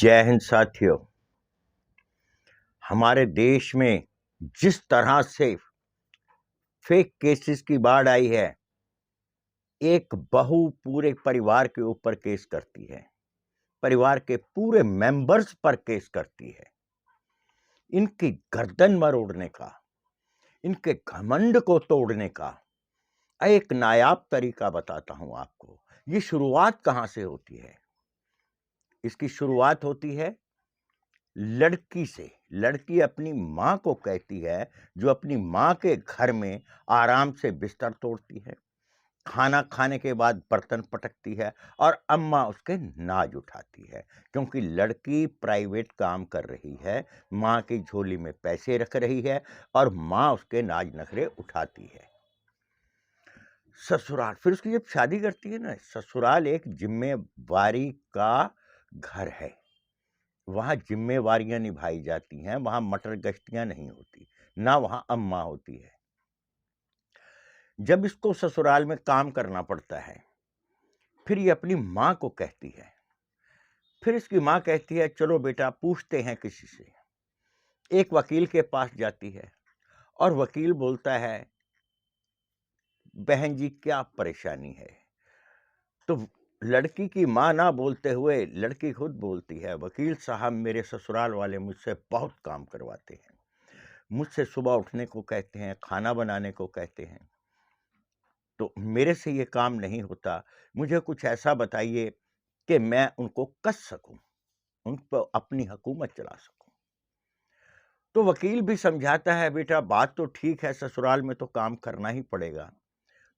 जय हिंद साथियों। हमारे देश में जिस तरह से फेक केसेस की बाढ़ आई है, एक बहू पूरे परिवार के ऊपर केस करती है, परिवार के पूरे मेंबर्स पर केस करती है। इनकी गर्दन मरोड़ने का, इनके घमंड को तोड़ने का एक नायाब तरीका बताता हूं आपको। ये शुरुआत कहां से होती है? इसकी शुरुआत होती है लड़की से। लड़की अपनी माँ को कहती है, जो अपनी माँ के घर में आराम से बिस्तर तोड़ती है, खाना खाने के बाद बर्तन पटकती है और अम्मा उसके नाज उठाती है, क्योंकि लड़की प्राइवेट काम कर रही है, माँ की झोली में पैसे रख रही है और माँ उसके नाज नखरे उठाती है। ससुराल, फिर उसकी जब शादी करती है ना, ससुराल एक जिम्मेवारी का घर है। वहां जिम्मेवारियां निभाई जाती हैं, वहां मटर गश्तियां नहीं होती, ना वहां अम्मा होती है। जब इसको ससुराल में काम करना पड़ता है, फिर ये अपनी माँ को कहती है। फिर इसकी माँ कहती है, चलो बेटा पूछते हैं किसी से। एक वकील के पास जाती है और वकील बोलता है, बहन जी क्या परेशानी है? तो लड़की की माँ ना बोलते हुए लड़की खुद बोलती है, वकील साहब मेरे ससुराल वाले मुझसे बहुत काम करवाते हैं, मुझसे सुबह उठने को कहते हैं, खाना बनाने को कहते हैं, तो मेरे से ये काम नहीं होता। मुझे कुछ ऐसा बताइए कि मैं उनको कस सकूं, उन पर अपनी हुकूमत चला सकूं। तो वकील भी समझाता है, बेटा बात तो ठीक है, ससुराल में तो काम करना ही पड़ेगा।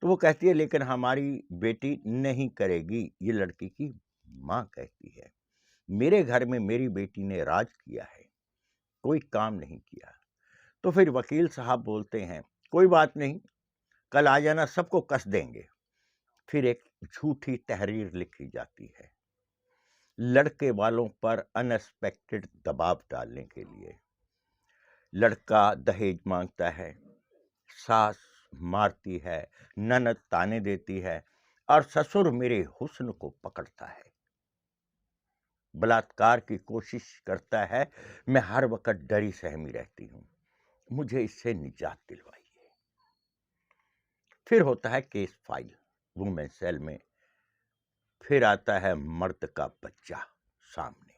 तो वो कहती है, लेकिन हमारी बेटी नहीं करेगी। ये लड़की की माँ कहती है, मेरे घर में मेरी बेटी ने राज किया है, कोई काम नहीं किया। तो फिर वकील साहब बोलते हैं, कोई बात नहीं, कल आ जाना, सबको कस देंगे। फिर एक झूठी तहरीर लिखी जाती है लड़के वालों पर अनएक्सपेक्टेड दबाव डालने के लिए। लड़का दहेज मांगता है, सास मारती है, ननद ताने देती है और ससुर मेरे हुस्न को पकड़ता है, बलात्कार की कोशिश करता है। मैं हर वक्त डरी सहमी रहती हूं, मुझे इससे निजात दिलवाइए। फिर होता है केस फाइल वुमेन सेल में। फिर आता है मर्द का बच्चा सामने,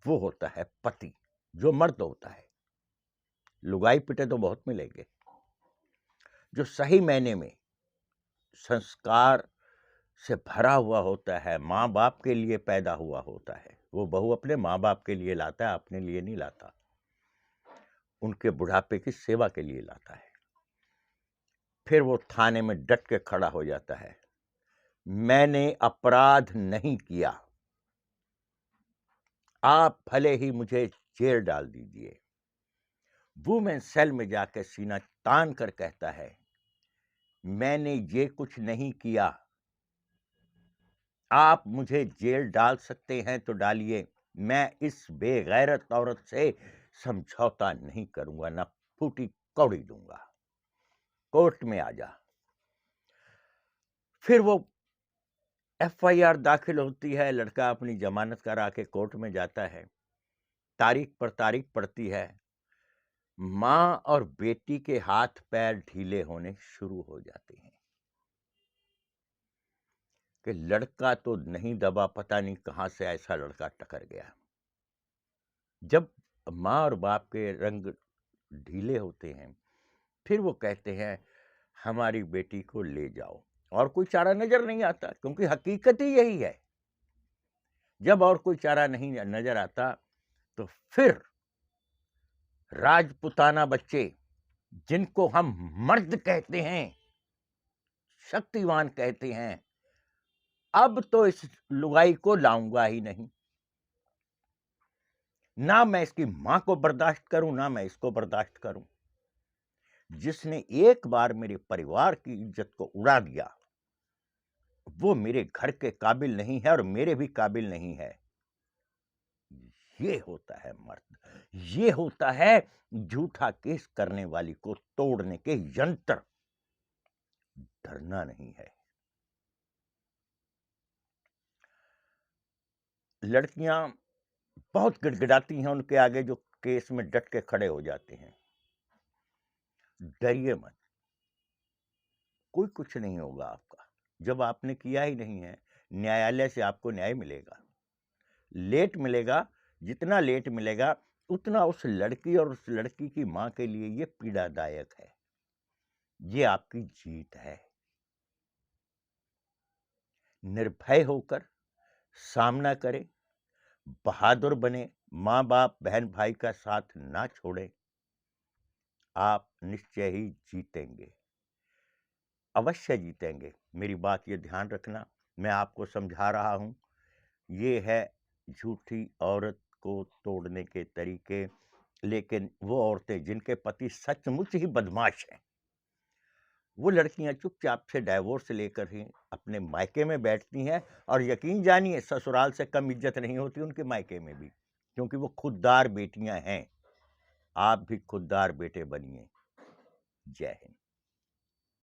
वो होता है पति, जो मर्द होता है। लुगाई पिटे तो बहुत मिलेंगे, जो सही मायने में संस्कार से भरा हुआ होता है, माँ बाप के लिए पैदा हुआ होता है। वो बहू अपने माँ बाप के लिए लाता है, अपने लिए नहीं लाता, उनके बुढ़ापे की सेवा के लिए लाता है। फिर वो थाने में डट के खड़ा हो जाता है, मैंने अपराध नहीं किया, आप भले ही मुझे जेल डाल दीजिए। वुमेन सेल में जाकर सीना तान कर कहता है, मैंने ये कुछ नहीं किया, आप मुझे जेल डाल सकते हैं तो डालिए, मैं इस बेगैरत औरत से समझौता नहीं करूंगा, ना फूटी कौड़ी दूंगा, कोर्ट में आ जा। फिर वो एफआईआर दाखिल होती है, लड़का अपनी जमानत करा के कोर्ट में जाता है, तारीख पर तारीख पड़ती है, मां और बेटी के हाथ पैर ढीले होने शुरू हो जाते हैं कि लड़का तो नहीं दबा, पता नहीं कहां से ऐसा लड़का टकर गया। जब माँ और बाप के रंग ढीले होते हैं, फिर वो कहते हैं, हमारी बेटी को ले जाओ। और कोई चारा नजर नहीं आता, क्योंकि हकीकत ही यही है। जब और कोई चारा नहीं नजर आता, तो फिर राजपुताना बच्चे, जिनको हम मर्द कहते हैं, शक्तिवान कहते हैं, अब तो इस लुगाई को लाऊंगा ही नहीं। ना मैं इसकी मां को बर्दाश्त करूं, ना मैं इसको बर्दाश्त करूं। जिसने एक बार मेरे परिवार की इज्जत को उड़ा दिया, वो मेरे घर के काबिल नहीं है और मेरे भी काबिल नहीं है। ये होता है मर्द, ये होता है झूठा केस करने वाली को तोड़ने के यंत्र। डरना नहीं है। लड़कियां बहुत गिड़गिड़ाती हैं उनके आगे जो केस में डट के खड़े हो जाते हैं। डरिए मत, कोई कुछ नहीं होगा आपका। जब आपने किया ही नहीं है, न्यायालय से आपको न्याय मिलेगा। लेट मिलेगा, जितना लेट मिलेगा उतना उस लड़की और उस लड़की की मां के लिए ये पीड़ादायक है। ये आपकी जीत है। निर्भय होकर सामना करें, बहादुर बने, माँ बाप बहन भाई का साथ ना छोड़ें। आप निश्चय ही जीतेंगे, अवश्य जीतेंगे। मेरी बात ये ध्यान रखना, मैं आपको समझा रहा हूँ। ये है झूठी औरत को तोड़ने के तरीके। लेकिन वो औरतें जिनके पति सचमुच ही बदमाश हैं, वो लड़कियां चुपचाप से डाइवोर्स लेकर ही अपने मायके में बैठती हैं, और यकीन जानिए ससुराल से कम इज्जत नहीं होती उनके मायके में भी, क्योंकि वो खुददार बेटियां हैं। आप भी खुददार बेटे बनिए। जय हिंद।